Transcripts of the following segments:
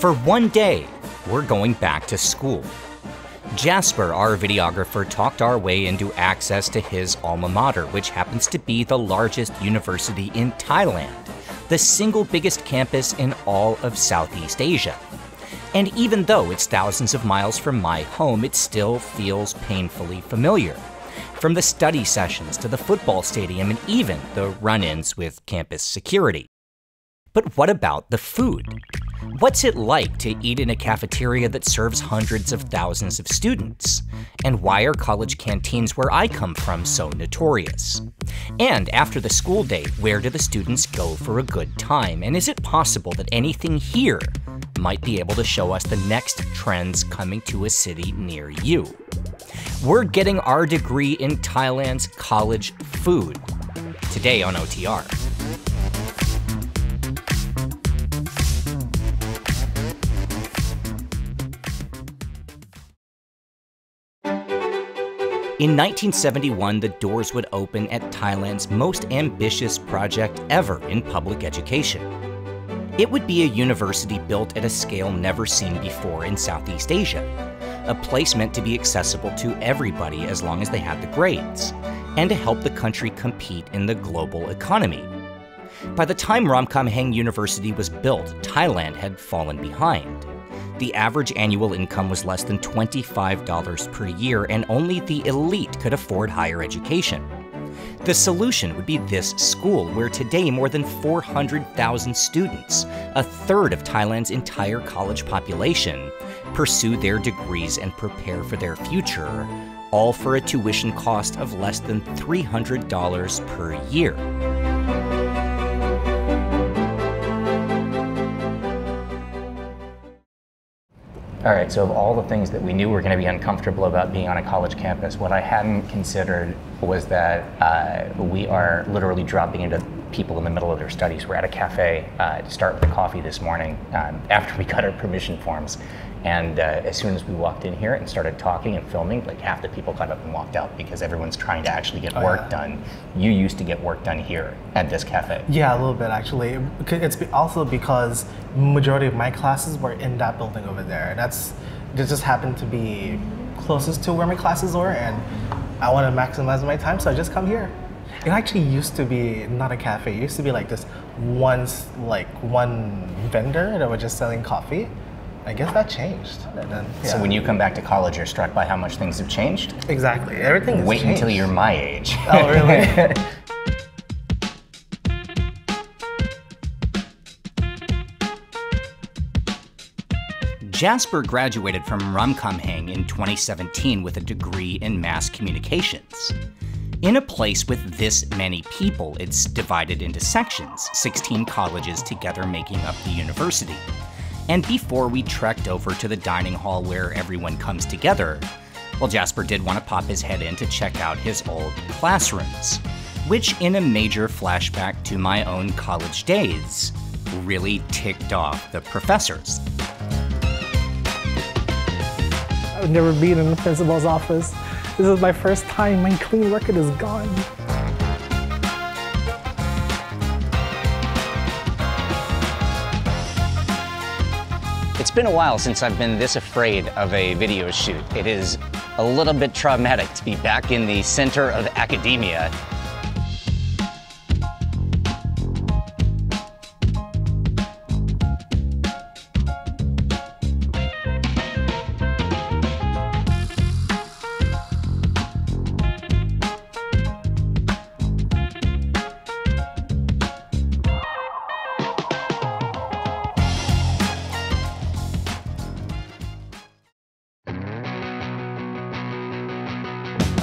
For one day, we're going back to school. Jaspar, our videographer, talked our way into access to his alma mater, which happens to be the largest university in Thailand, the single biggest campus in all of Southeast Asia. And even though it's thousands of miles from my home, it still feels painfully familiar. From the study sessions to the football stadium and even the run-ins with campus security. But what about the food? What's it like to eat in a cafeteria that serves hundreds of thousands of students? And why are college canteens where I come from so notorious? And after the school day, where do the students go for a good time? And is it possible that anything here might be able to show us the next trends coming to a city near you? We're getting our degree in Thailand's college food. Today on OTR. In 1971, the doors would open at Thailand's most ambitious project ever in public education. It would be a university built at a scale never seen before in Southeast Asia, a place meant to be accessible to everybody as long as they had the grades, and to help the country compete in the global economy. By the time Ramkhamhaeng University was built, Thailand had fallen behind. The average annual income was less than $25 per year, and only the elite could afford higher education. The solution would be this school, where today more than 400,000 students, a third of Thailand's entire college population, pursue their degrees and prepare for their future, all for a tuition cost of less than $300 per year. All right, so of all the things that we knew were going to be uncomfortable about being on a college campus, what I hadn't considered was that we are literally dropping into people in the middle of their studies. We're at a cafe to start with a coffee this morning after we got our permission forms. And as soon as we walked in here and started talking and filming, like half the people got up and walked out because everyone's trying to actually get work done. You used to get work done here at this cafe. Yeah, a little bit actually. It's also because majority of my classes were in that building over there. It just happened to be closest to where my classes were, and I want to maximize my time, so I just come here. It actually used to be not a cafe. It used to be like this one vendor that was just selling coffee. I guess that changed. And then, yeah. So when you come back to college, you're struck by how much things have changed? Exactly. Everything has Wait changed. until you're my age. Oh, really? Jaspar graduated from Ramkhamhaeng in 2017 with a degree in mass communications. In a place with this many people, it's divided into sections, 16 colleges together making up the university. And before we trekked over to the dining hall where everyone comes together, well, Jaspar did want to pop his head in to check out his old classrooms, which, in a major flashback to my own college days, really ticked off the professors. I've never been in the principal's office. This is my first time. My clean record is gone. It's been a while since I've been this afraid of a video shoot. It is a little bit traumatic to be back in the center of academia.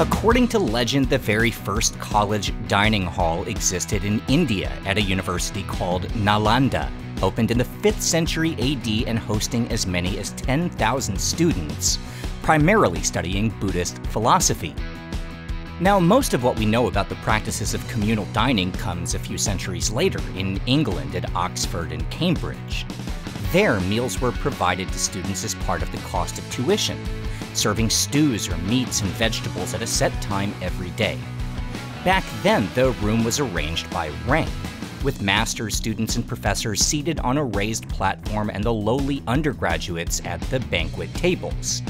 According to legend, the very first college dining hall existed in India at a university called Nalanda, opened in the 5th century AD and hosting as many as 10,000 students, primarily studying Buddhist philosophy. Now, most of what we know about the practices of communal dining comes a few centuries later in England at Oxford and Cambridge. There, meals were provided to students as part of the cost of tuition, serving stews or meats and vegetables at a set time every day. Back then, the room was arranged by rank. with master's students and professors seated on a raised platform and the lowly undergraduates at the banquet tables.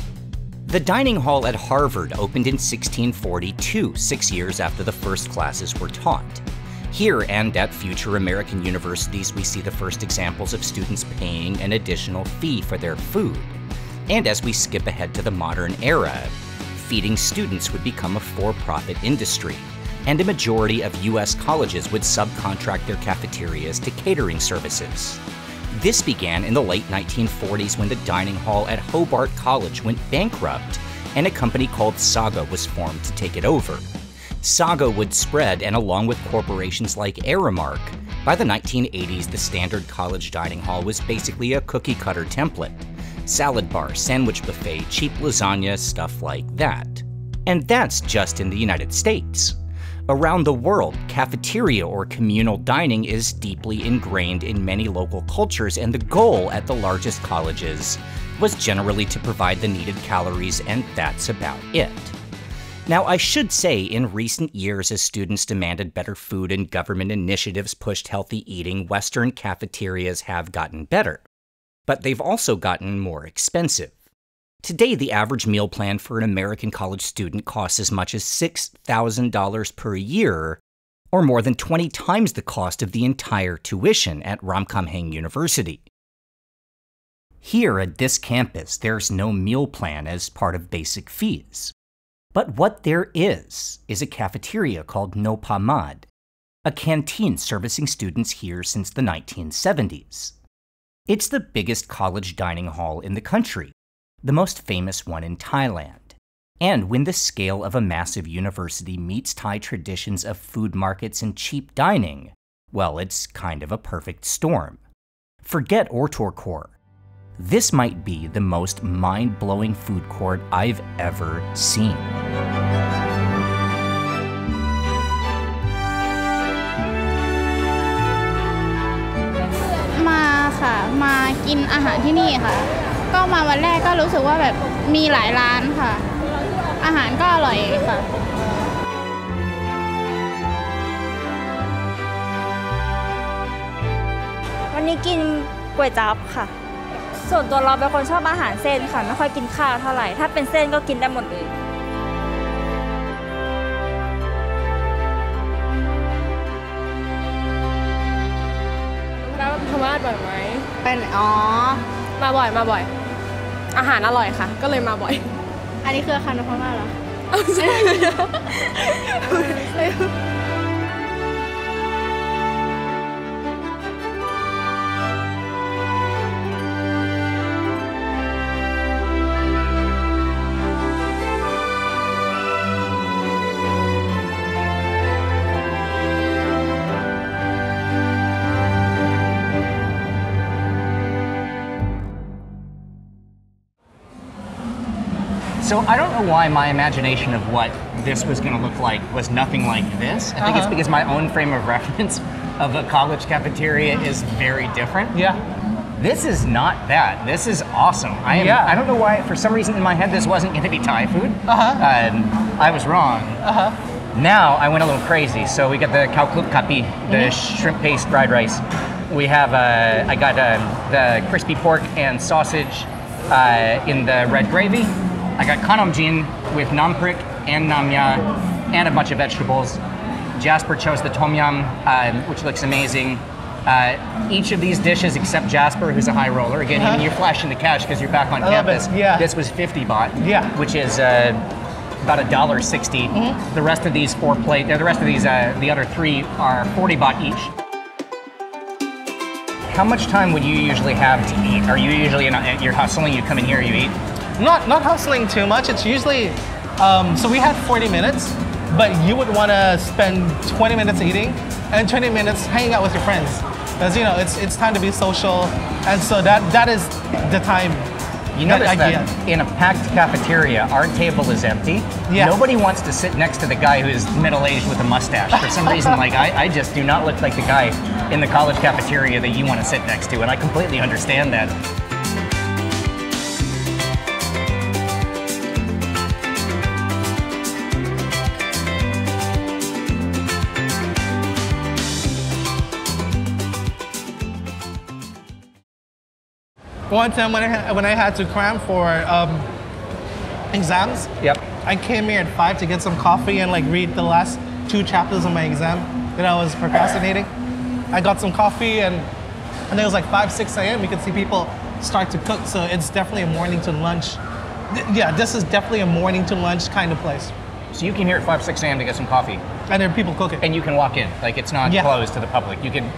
The dining hall at Harvard opened in 1642, 6 years after the first classes were taught. Here and at future American universities, we see the first examples of students paying an additional fee for their food. And as we skip ahead to the modern era, feeding students would become a for-profit industry, and a majority of US colleges would subcontract their cafeterias to catering services. This began in the late 1940s when the dining hall at Hobart College went bankrupt, and a company called Saga was formed to take it over. Saga would spread, and along with corporations like Aramark, by the 1980s the standard college dining hall was basically a cookie-cutter template. Salad bar, sandwich buffet, cheap lasagna, stuff like that. And that's just in the United States. Around the world, cafeteria or communal dining is deeply ingrained in many local cultures, and the goal at the largest colleges was generally to provide the needed calories, and that's about it. Now, I should say, in recent years, as students demanded better food and government initiatives pushed healthy eating, Western cafeterias have gotten better. But they've also gotten more expensive. Today, the average meal plan for an American college student costs as much as $6,000 per year, or more than 20 times the cost of the entire tuition at Ramkhamhaeng University. Here at this campus, there's no meal plan as part of basic fees. But what there is a cafeteria called No Pamad, a canteen servicing students here since the 1970s. It's the biggest college dining hall in the country, the most famous one in Thailand. And when the scale of a massive university meets Thai traditions of food markets and cheap dining, well, it's kind of a perfect storm. Forget Ortorkor. This might be the most mind-blowing food court I've ever seen. มาค่ะมากินอาหารที่นี่ค่ะก็มาวันแรกก็รู้สึกว่าแบบมีหลายร้านค่ะอาหารก็อร่อยค่ะวันนี้กินก๋วยจั๊บค่ะส่วนตัวเราเป็นคนชอบอาหารเส้นค่ะไม่ค่อยกินข้าวเท่าไหร่ถ้าเป็นเส้นก็กินได้หมดเลยแล้วธรรมะบ่อยไหมเป็นมาบ่อยอาหารอร่อยค่ะก็เลยมาบ่อยอันนี้คืออาคารนพมาศเหรอใช่ So I don't know why my imagination of what this was going to look like was nothing like this. I think it's because my own frame of reference of a college cafeteria is very different. Yeah. This is not bad. This is awesome. I don't know why, for some reason in my head, this wasn't going to be Thai food. I was wrong. Now I went a little crazy. So we got the khao klup kapi, the shrimp paste fried rice. We have, I got the crispy pork and sausage in the red gravy. I got kanam jin with nam prik and nam ya and a bunch of vegetables. Jaspar chose the tom yum, which looks amazing. Each of these dishes, except Jaspar, who's a high roller, again, even you're flashing the cash because you're back on campus. This was 50 baht, which is about $1.60. The rest of these the other three are 40 baht each. How much time would you usually have to eat? Are you usually you're hustling? You come in here, you eat? Not hustling too much. It's usually, so we had 40 minutes, but you would want to spend 20 minutes eating and 20 minutes hanging out with your friends. Because, you know, it's time to be social. And so that is the time. You notice that in a packed cafeteria, our table is empty. Nobody wants to sit next to the guy who is middle-aged with a mustache. For some reason, like I just do not look like the guy in the college cafeteria that you want to sit next to, and I completely understand that. One time when I had to cram for exams, Yep. I came here at 5 to get some coffee and like read the last 2 chapters of my exam that I was procrastinating. I got some coffee and it was like 5, 6 a.m. You could see people start to cook, so it's definitely a morning to lunch. Yeah, this is definitely a morning to lunch kind of place. So you came here at 5, 6 a.m. to get some coffee. And there are people cooking. And you can walk in, like it's not closed to the public. You can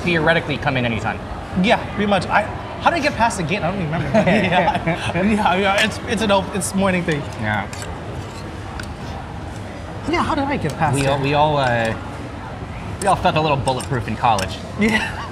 theoretically come in anytime. Yeah, pretty much. How did I get past the gate? I don't even remember. It's morning thing. Yeah. Yeah, how did I get past it? We all felt a little bulletproof in college. Yeah.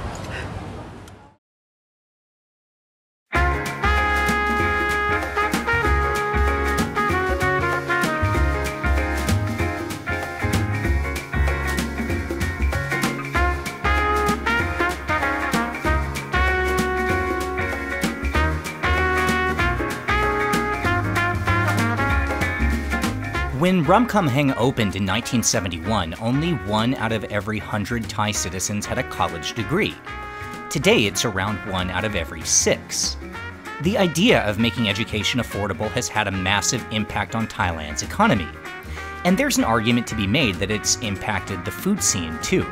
When Ramkhamhaeng opened in 1971, only 1 out of every 100 Thai citizens had a college degree. Today, it's around 1 out of every 6. The idea of making education affordable has had a massive impact on Thailand's economy. And there's an argument to be made that it's impacted the food scene, too.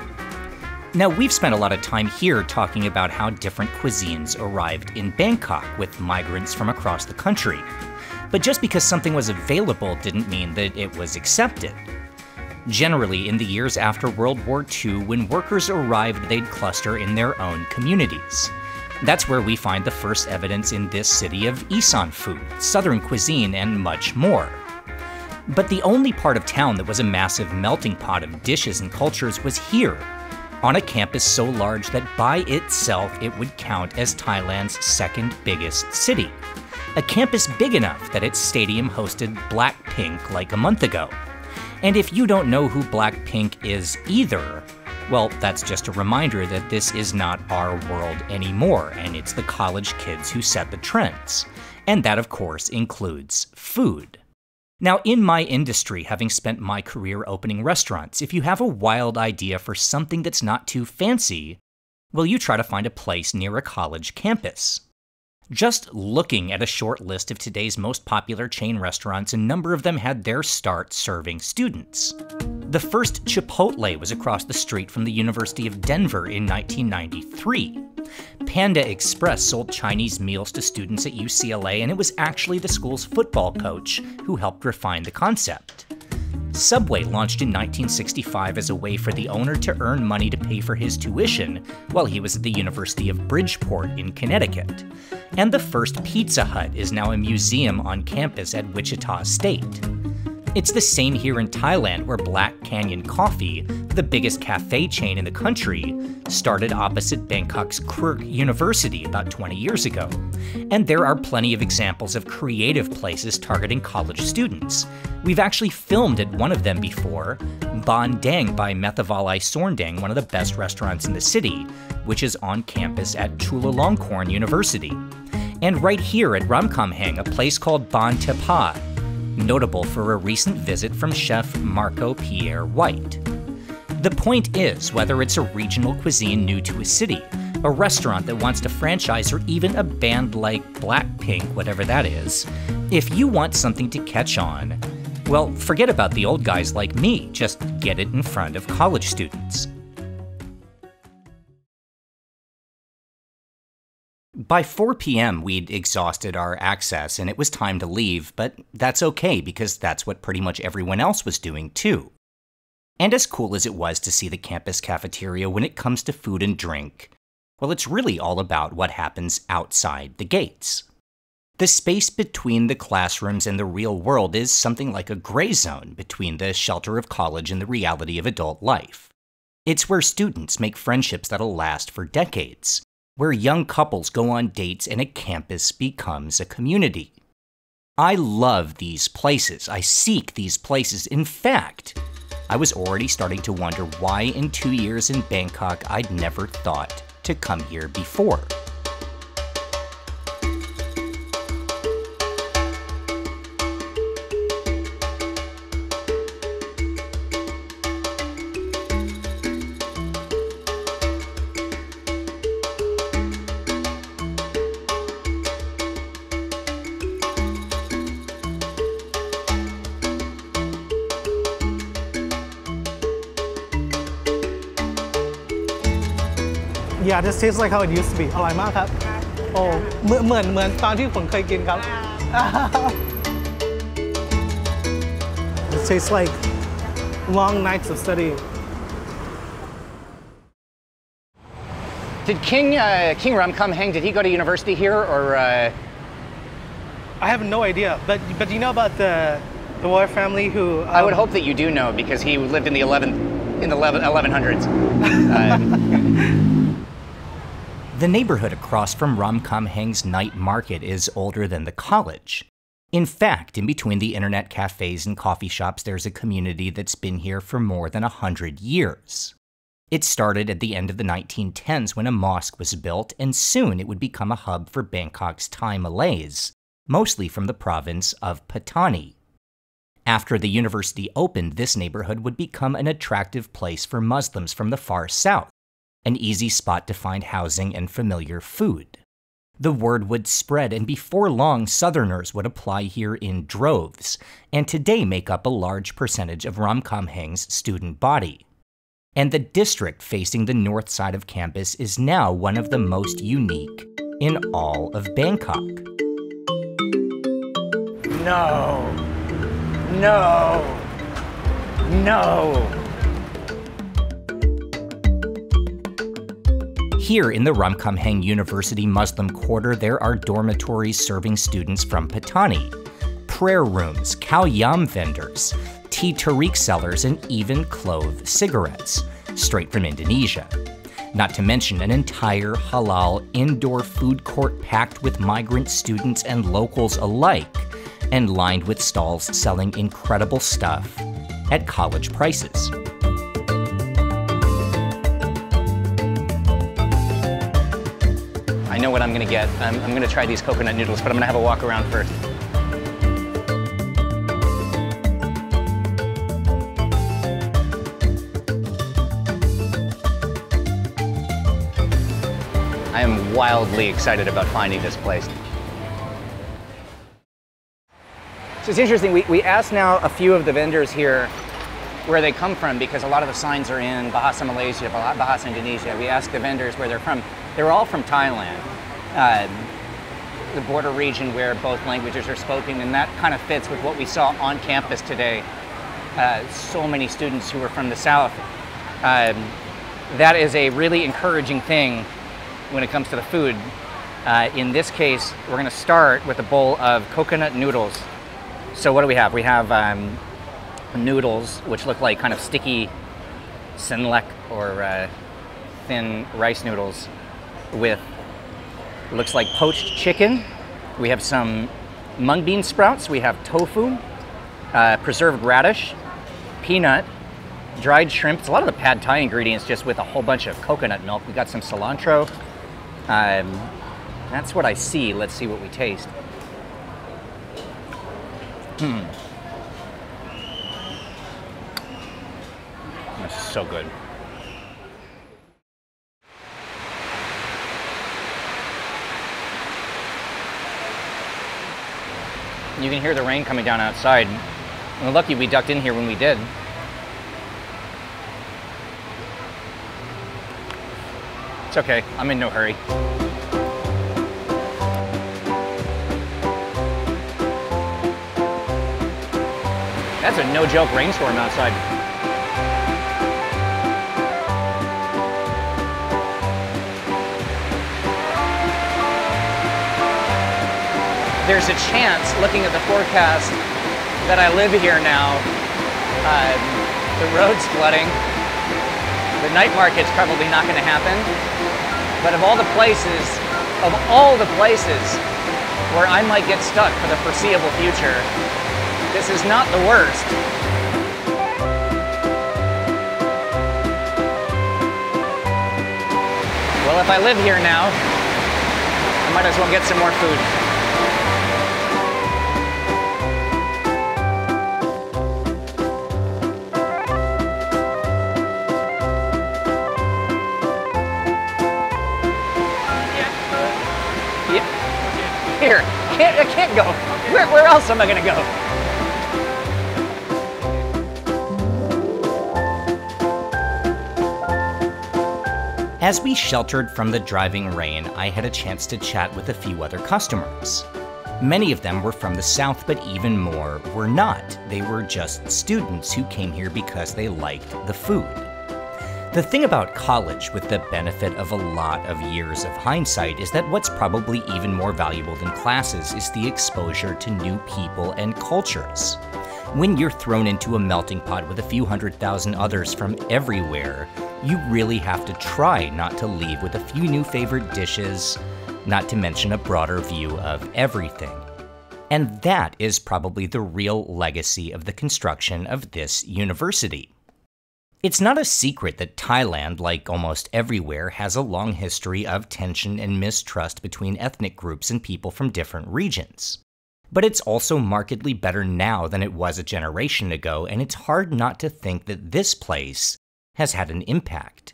Now, we've spent a lot of time here talking about how different cuisines arrived in Bangkok with migrants from across the country. But just because something was available didn't mean that it was accepted. Generally, in the years after World War II, when workers arrived, they'd cluster in their own communities. That's where we find the first evidence in this city of Isan food, Southern cuisine, and much more. But the only part of town that was a massive melting pot of dishes and cultures was here, on a campus so large that by itself it would count as Thailand's second biggest city. A campus big enough that its stadium hosted Blackpink like a month ago. And if you don't know who Blackpink is either, well, that's just a reminder that this is not our world anymore, and it's the college kids who set the trends. And that, of course, includes food. Now, in my industry, having spent my career opening restaurants, if you have a wild idea for something that's not too fancy, well, you try to find a place near a college campus. Just looking at a short list of today's most popular chain restaurants, a number of them had their start serving students. The first Chipotle was across the street from the University of Denver in 1993. Panda Express sold Chinese meals to students at UCLA, and it was actually the school's football coach who helped refine the concept. Subway launched in 1965 as a way for the owner to earn money to pay for his tuition while he was at the University of Bridgeport in Connecticut. And the first Pizza Hut is now a museum on campus at Wichita State. It's the same here in Thailand, where Black Canyon Coffee, the biggest cafe chain in the country, started opposite Bangkok's Kruk University about 20 years ago. And there are plenty of examples of creative places targeting college students. We've actually filmed at one of them before, Ban Dang by Methavalai Sorndang, one of the best restaurants in the city, which is on campus at Chulalongkorn University. And right here at Ramkhamhaeng, a place called Ban Tepa, notable for a recent visit from chef Marco Pierre White. The point is, whether it's a regional cuisine new to a city, a restaurant that wants to franchise, or even a band like Blackpink, whatever that is, if you want something to catch on, well, forget about the old guys like me, just get it in front of college students. By 4 p.m., we'd exhausted our access and it was time to leave, but that's okay because that's what pretty much everyone else was doing too. And as cool as it was to see the campus cafeteria when it comes to food and drink, well, it's really all about what happens outside the gates. The space between the classrooms and the real world is something like a gray zone between the shelter of college and the reality of adult life. It's where students make friendships that'll last for decades, where young couples go on dates and a campus becomes a community. I love these places. I seek these places. In fact, I was already starting to wonder why in 2 years in Bangkok I'd never thought to come here before. Yeah, this tastes like how it used to be อร่อยมากครับโอ้เหมือนตอนที่ผมเคยกินครับ It tastes like long nights of study. Did King Ramkhamhaeng, did he go to university here or? I have no idea, but you know about the royal family who? I would hope that you do know because he lived in the 1100s. The neighborhood across from Ramkhamhaeng's night market is older than the college. In fact, in between the internet cafes and coffee shops, there's a community that's been here for more than 100 years. It started at the end of the 1910s when a mosque was built, and soon it would become a hub for Bangkok's Thai Malays, mostly from the province of Pattani. After the university opened, this neighborhood would become an attractive place for Muslims from the far south, an easy spot to find housing and familiar food. The word would spread, and before long, Southerners would apply here in droves, and today make up a large percentage of Ramkhamhaeng's student body. And the district facing the north side of campus is now one of the most unique in all of Bangkok. No. No. No. Here in the Ramkhamhaeng University Muslim Quarter, there are dormitories serving students from Pattani, prayer rooms, khao yam vendors, tea tarik sellers, and even clove cigarettes, straight from Indonesia. Not to mention an entire halal indoor food court packed with migrant students and locals alike, and lined with stalls selling incredible stuff at college prices. I know what I'm gonna get. I'm gonna try these coconut noodles, but I'm gonna have a walk around first. I am wildly excited about finding this place. So it's interesting, we asked now a few of the vendors here where they come from because a lot of the signs are in Bahasa Malaysia, Bahasa Indonesia. We asked the vendors where they're from. They're all from Thailand, the border region where both languages are spoken, and that kind of fits with what we saw on campus today. So many students who are from the south. That is a really encouraging thing when it comes to the food. In this case, we're gonna start with a bowl of coconut noodles. So what do we have? We have noodles, which look like kind of sticky senlek or thin rice noodles with, looks like poached chicken. We have some mung bean sprouts. We have tofu, preserved radish, peanut, dried shrimp. It's a lot of the pad thai ingredients just with a whole bunch of coconut milk. We got some cilantro. That's what I see. Let's see what we taste. That's so good. You can hear the rain coming down outside. We're lucky we ducked in here when we did. It's okay, I'm in no hurry. That's a no-joke rainstorm outside. There's a chance, looking at the forecast, that I live here now. The road's flooding. The night market's probably not going to happen. But of all the places where I might get stuck for the foreseeable future, this is not the worst. Well, if I live here now, I might as well get some more food. Yeah. Here, I can't go. Where else am I gonna go? As we sheltered from the driving rain, I had a chance to chat with a few other customers. Many of them were from the South, but even more were not. They were just students who came here because they liked the food. The thing about college, with the benefit of a lot of years of hindsight, is that what's probably even more valuable than classes is the exposure to new people and cultures. When you're thrown into a melting pot with a few 100,000 others from everywhere, you really have to try not to leave with a few new favorite dishes, not to mention a broader view of everything. And that is probably the real legacy of the construction of this university. It's not a secret that Thailand, like almost everywhere, has a long history of tension and mistrust between ethnic groups and people from different regions. But it's also markedly better now than it was a generation ago, and it's hard not to think that this place has had an impact.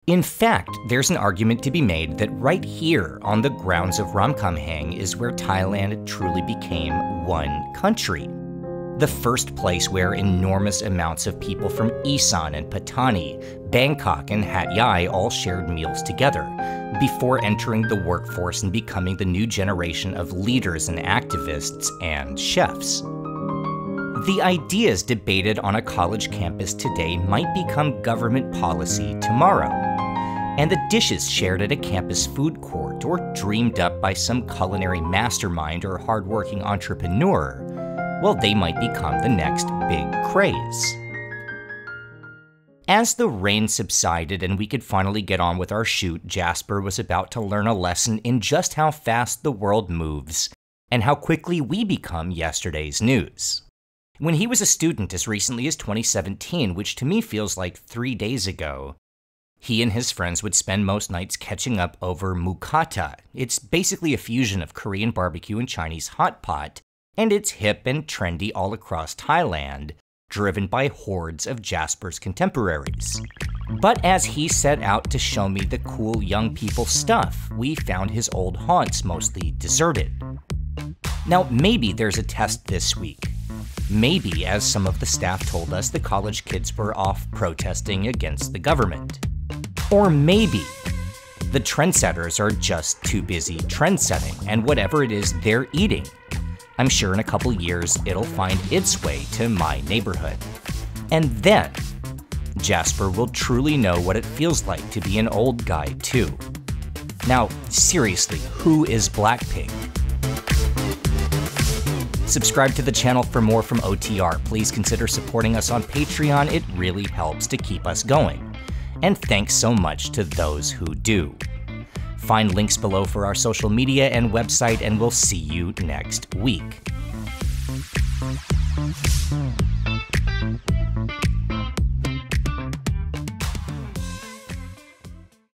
In fact, there's an argument to be made that right here on the grounds of Ramkhamhaeng is where Thailand truly became one country. The first place where enormous amounts of people from Isan and Patani, Bangkok and Hat Yai all shared meals together, before entering the workforce and becoming the new generation of leaders and activists and chefs. The ideas debated on a college campus today might become government policy tomorrow. And the dishes shared at a campus food court or dreamed up by some culinary mastermind or hardworking entrepreneur, well, they might become the next big craze. As the rain subsided and we could finally get on with our shoot, Jaspar was about to learn a lesson in just how fast the world moves and how quickly we become yesterday's news. When he was a student as recently as 2017, which to me feels like 3 days ago, he and his friends would spend most nights catching up over mukata. It's basically a fusion of Korean barbecue and Chinese hot pot, and it's hip and trendy all across Thailand, driven by hordes of Jaspar's contemporaries. But as he set out to show me the cool young people stuff, we found his old haunts mostly deserted. Now, maybe there's a test this week. Maybe, as some of the staff told us, the college kids were off protesting against the government. Or maybe the trendsetters are just too busy trendsetting, and whatever it is they're eating, I'm sure in a couple years it'll find its way to my neighborhood. And then, Jaspar will truly know what it feels like to be an old guy too. Now, seriously, who is Blackpink? Subscribe to the channel for more from OTR. Please consider supporting us on Patreon. It really helps to keep us going. And thanks so much to those who do. Find links below for our social media and website, and we'll see you next week.